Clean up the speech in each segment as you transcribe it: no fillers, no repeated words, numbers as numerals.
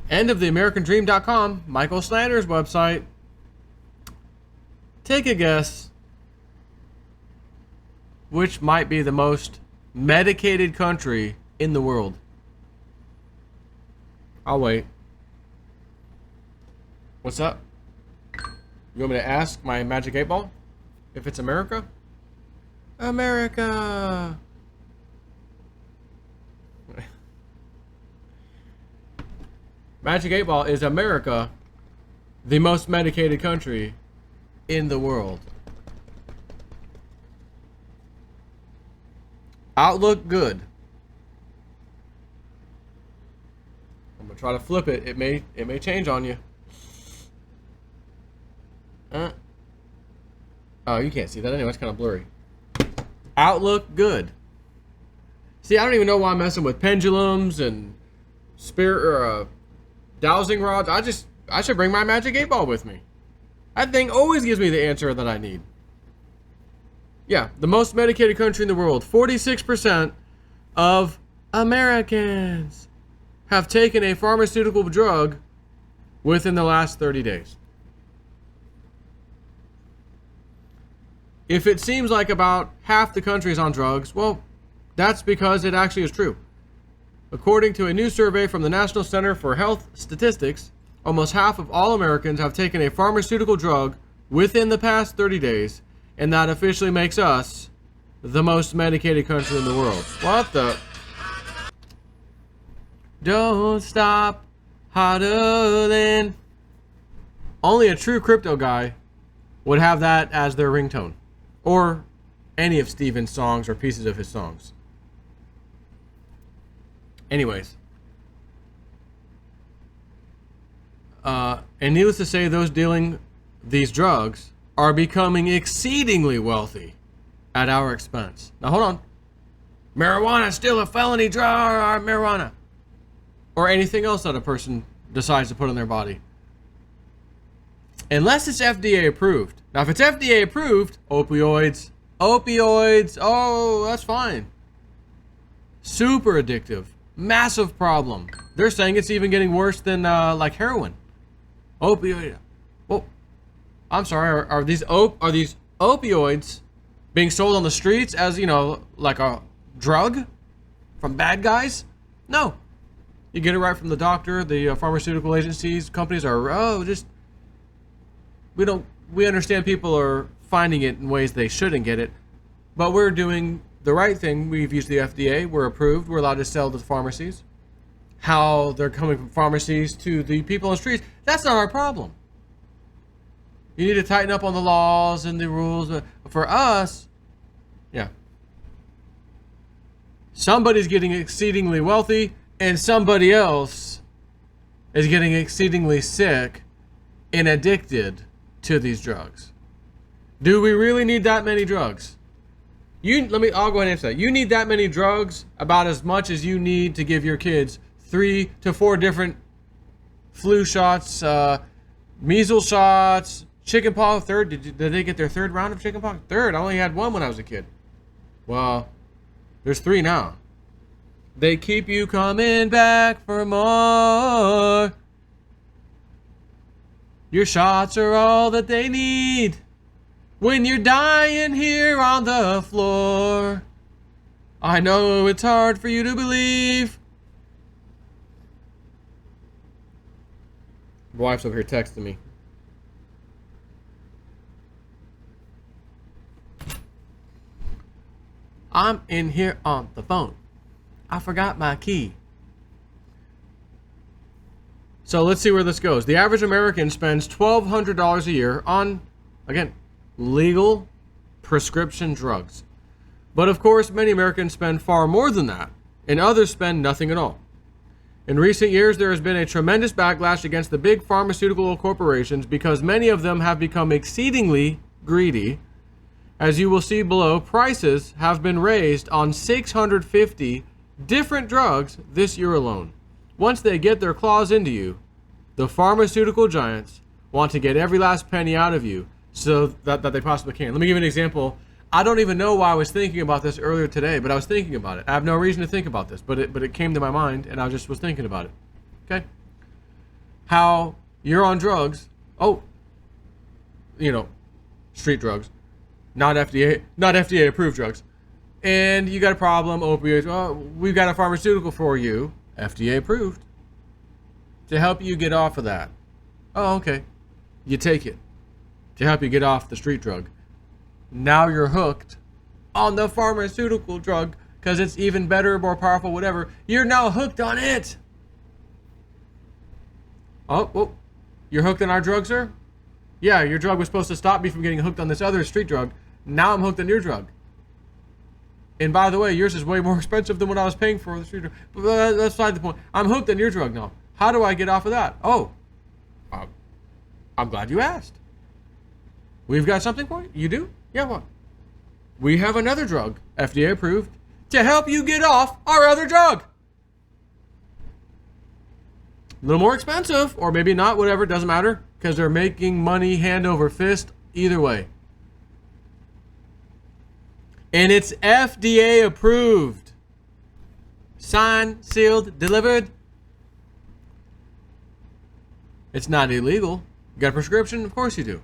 End of the AmericanDream.com, Michael Snyder's website. Take a guess. Which might be the most medicated country in the world? I'll wait. What's up? You want me to ask my Magic 8 Ball if it's America? America! Magic 8 Ball, is America the most medicated country in the world? Outlook good. I'm gonna try to flip it. It may change on you. Oh, you can't see that anyway. It's kind of blurry. Outlook good. See, I don't even know why I'm messing with pendulums and dowsing rods. I should bring my Magic 8 Ball with me. That thing always gives me the answer that I need. Yeah, the most medicated country in the world. 46% of Americans have taken a pharmaceutical drug within the last 30 days. If it seems like about half the country is on drugs, well, that's because it actually is true. According to a new survey from the National Center for Health Statistics, almost half of all Americans have taken a pharmaceutical drug within the past 30 days, and that officially makes us the most medicated country in the world. What the? Don't stop hodling. Only a true crypto guy would have that as their ringtone, or any of Steven's songs or pieces of his songs. Anyways. And needless to say, those dealing these drugs are becoming exceedingly wealthy at our expense. Now, hold on. Marijuana is still a felony drug, marijuana. Or anything else that a person decides to put in their body. Unless it's FDA approved. Now, if it's FDA approved, opioids, oh, that's fine. Super addictive. Massive problem. They're saying it's even getting worse than like heroin. Opioid. Well, I'm sorry. Are these opioids being sold on the streets as, you know, like a drug from bad guys? No. You get it right from the doctor. The pharmaceutical agencies, companies are we understand people are finding it in ways they shouldn't get it, but we're doing the right thing. We've used the FDA. We're approved. We're allowed to sell to the pharmacies. How they're coming from pharmacies to the people on the streets, that's not our problem. You need to tighten up on the laws and the rules. But for us, yeah. Somebody's getting exceedingly wealthy and somebody else is getting exceedingly sick and addicted to these drugs. Do we really need that many drugs? I'll go ahead and answer that. You need that many drugs about as much as you need to give your kids 3 to 4 different flu shots, measles shots, chickenpox. Did they get their 3rd round of chickenpox? 3rd. I only had 1 when I was a kid. Well, there's 3 now. They keep you coming back for more. Your shots are all that they need when you're dying here on the floor. I know it's hard for you to believe. My wife's over here texting me. I'm in here on the phone. I forgot my key. So let's see where this goes. The average American spends $1,200 a year on, again, legal prescription drugs. But of course, many Americans spend far more than that, and others spend nothing at all. In recent years, there has been a tremendous backlash against the big pharmaceutical corporations because many of them have become exceedingly greedy. As you will see below, prices have been raised on 650 different drugs this year alone. Once they get their claws into you, the pharmaceutical giants want to get every last penny out of you so that they possibly can. Let me give you an example. I don't even know why I was thinking about this earlier today, but I was thinking about it. I have no reason to think about this, but it came to my mind, and I just was thinking about it. Okay? how you're on drugs. Oh, you know, street drugs, not FDA approved drugs. And you got a problem, opioids. Oh, we've got a pharmaceutical for you, FDA approved, to help you get off of that. Oh, okay. You take it to help you get off the street drug. Now you're hooked on the pharmaceutical drug because it's even better, more powerful, whatever. You're now hooked on it. Oh, you're hooked on our drug, sir? Yeah, your drug was supposed to stop me from getting hooked on this other street drug. Now I'm hooked on your drug. And by the way, yours is way more expensive than what I was paying for the street drug. But that's beside the point. I'm hooked on your drug now. How do I get off of that? Oh, I'm glad you asked. We've got something for you. You do? Yeah, what? We have another drug, FDA approved, to help you get off our other drug. A little more expensive, or maybe not, whatever, doesn't matter, because they're making money hand over fist either way. And it's FDA approved. Signed, sealed, delivered. It's not illegal. You got a prescription? Of course you do.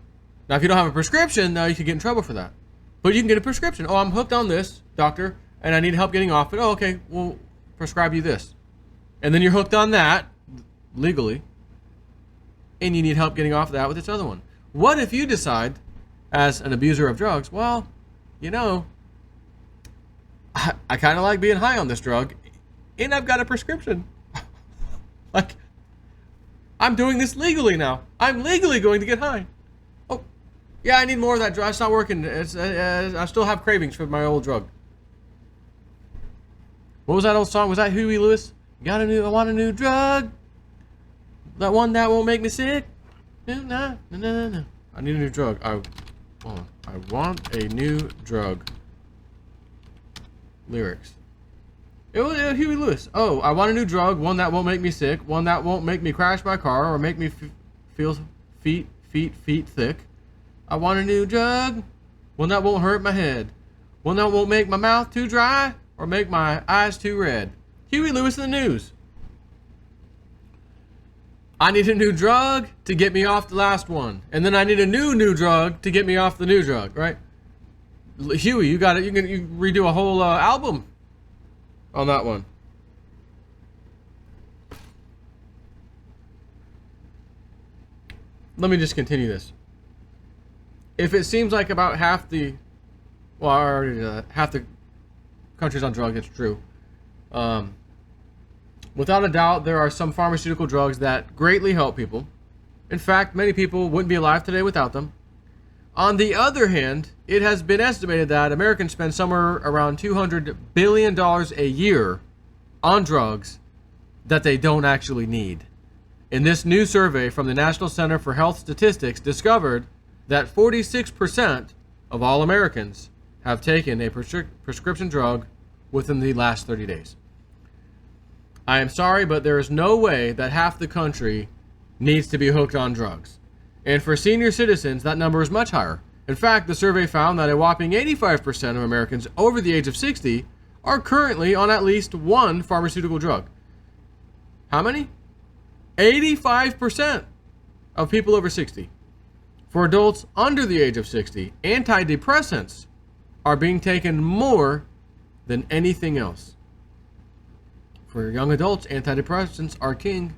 Now, if you don't have a prescription, now you could get in trouble for that. But you can get a prescription. Oh, I'm hooked on this, doctor, and I need help getting off it. Oh, okay, we'll prescribe you this. And then you're hooked on that, legally, and you need help getting off that with this other one. What if you decide, as an abuser of drugs, well, you know, I kind of like being high on this drug, and I've got a prescription. Like, I'm doing this legally now. I'm legally going to get high. Oh, yeah, I need more of that drug. It's not working. I still have cravings for my old drug. What was that old song? Was that Huey Lewis? I want a new drug. That one that won't make me sick. No. I need a new drug. I want a new drug. Lyrics. It was Huey Lewis. Oh, I want a new drug, one that won't make me sick, one that won't make me crash my car or make me feel feet thick. I want a new drug, one that won't hurt my head, one that won't make my mouth too dry or make my eyes too red. Huey Lewis in the news. I need a new drug to get me off the last one, and then I need a new drug to get me off the new drug, right? Huey, you got it. You can redo a whole album on that one. Let me just continue this. If it seems like about half the, well, I already know that, half the country's on drugs, it's true. Without a doubt, there are some pharmaceutical drugs that greatly help people. In fact, many people wouldn't be alive today without them. On the other hand, it has been estimated that Americans spend somewhere around $200 billion a year on drugs that they don't actually need. And this new survey from the National Center for Health Statistics discovered that 46% of all Americans have taken a prescription drug within the last 30 days. I am sorry, but there is no way that half the country needs to be hooked on drugs. And for senior citizens, that number is much higher. In fact, the survey found that a whopping 85% of Americans over the age of 60 are currently on at least one pharmaceutical drug. How many? 85% of people over 60. For adults under the age of 60, antidepressants are being taken more than anything else. For young adults, antidepressants are king.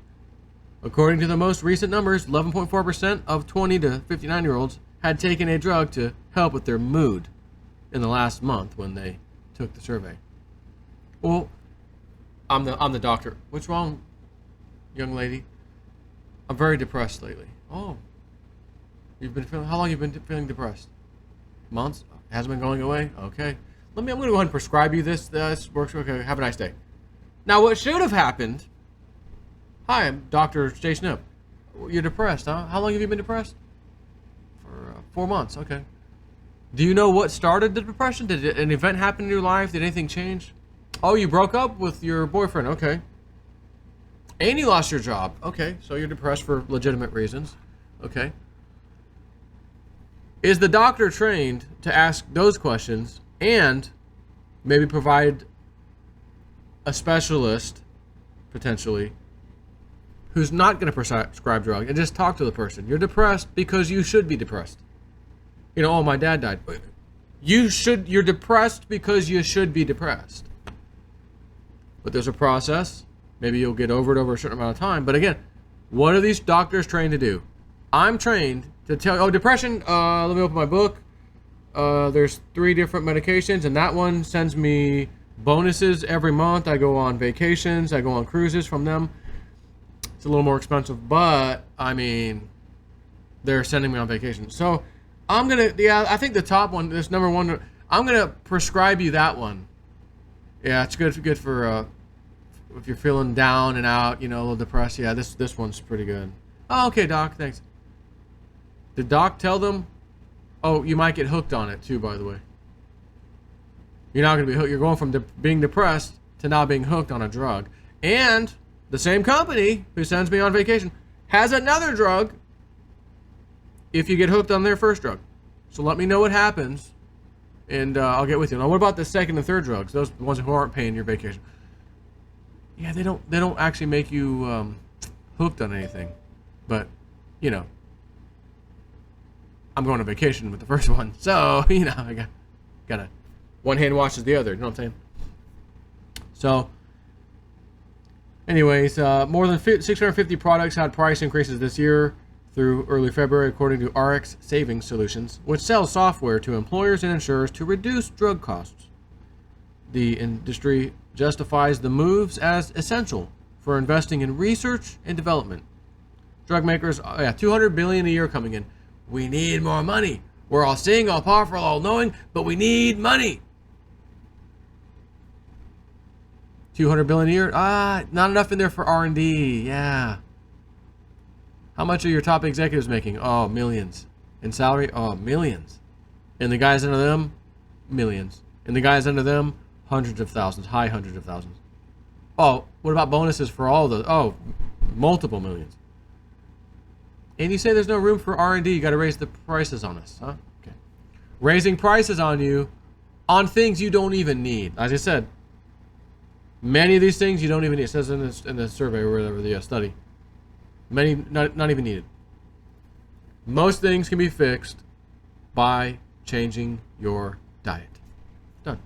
According to the most recent numbers, 11.4% of 20 to 59-year-olds had taken a drug to help with their mood in the last month when they took the survey. Well, I'm the doctor. What's wrong, young lady? I'm very depressed lately. Oh, how long have you been feeling depressed? Months? Hasn't been going away? Okay. I'm going to go ahead and prescribe you this. This works. Okay. Have a nice day. Now, what should have happened? Hi, I'm Dr. Jason Up. You're depressed, huh? How long have you been depressed? For 4 months. Okay. Do you know what started the depression? Did an event happen in your life? Did anything change? Oh, you broke up with your boyfriend. Okay. And you lost your job. Okay. So you're depressed for legitimate reasons. Okay. Is the doctor trained to ask those questions and maybe provide a specialist, potentially, who's not going to prescribe drugs and just talk to the person. You're depressed because you should be depressed. You know, oh, my dad died. You're depressed because you should be depressed. But there's a process. Maybe you'll get over it over a certain amount of time. But again, what are these doctors trained to do? I'm trained to tell, oh, depression, let me open my book. There's 3 different medications, and that one sends me bonuses every month. I go on vacations. I go on cruises from them. It's a little more expensive, but, I mean, they're sending me on vacation. So, I'm going to, yeah, I think the top one, this number 1, I'm going to prescribe you that one. Yeah, it's good for if you're feeling down and out, you know, a little depressed. Yeah, this one's pretty good. Oh, okay, doc, thanks. Did doc tell them? Oh, you might get hooked on it too, by the way. You're not going to be hooked. You're going from being depressed to now being hooked on a drug. And the same company who sends me on vacation has another drug if you get hooked on their first drug. So let me know what happens, and I'll get with you. Now, what about the second and third drugs? Those ones who aren't paying your vacation. Yeah, they don't actually make you hooked on anything, but you know, I'm going on vacation with the first one, so you know, I gotta one hand washes the other. You know what I'm saying? So, anyways, more than 650 products had price increases this year through early February, according to RX Savings Solutions, which sells software to employers and insurers to reduce drug costs. The industry justifies the moves as essential for investing in research and development. Drug makers, $200 billion a year coming in. We need more money. We're all seeing, all powerful, all knowing, but we need money. $200 billion a year? Not enough in there for R&D. Yeah. How much are your top executives making? Oh, millions. In salary? Oh, millions. And the guys under them? Millions. And the guys under them? Hundreds of thousands. High hundreds of thousands. Oh, what about bonuses for all those? Oh, multiple millions. And you say there's no room for R&D. You got to raise the prices on us, huh? Okay. Raising prices on you on things you don't even need. As I said, many of these things you don't even need. It says in the survey or whatever, the study. Many not even needed. Most things can be fixed by changing your diet. Done.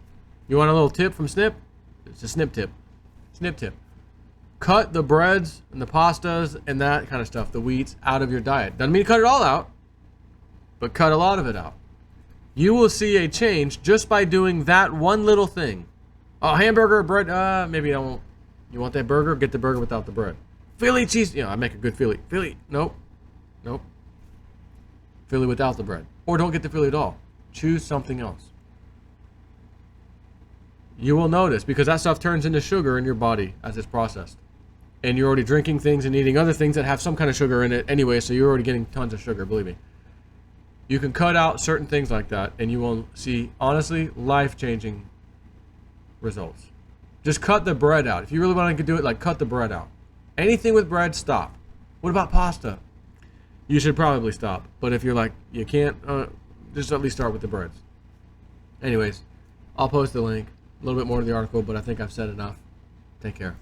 You want a little tip from Snip? It's a Snip tip. Snip tip. Cut the breads and the pastas and that kind of stuff, the wheats, out of your diet. Doesn't mean cut it all out, but cut a lot of it out. You will see a change just by doing that one little thing. Oh, hamburger, bread, maybe I won't. You want that burger? Get the burger without the bread. Philly cheese, I make a good Philly. Philly, nope. Philly without the bread. Or don't get the Philly at all. Choose something else. You will notice, because that stuff turns into sugar in your body as it's processed. And you're already drinking things and eating other things that have some kind of sugar in it anyway, so you're already getting tons of sugar, believe me. You can cut out certain things like that, and you will see, honestly, life-changing results. Just cut the bread out. If you really want to do it, cut the bread out. Anything with bread, stop. What about pasta? You should probably stop. But if you're like, you can't, just at least start with the breads. Anyways, I'll post the link. A little bit more to the article, but I think I've said enough. Take care.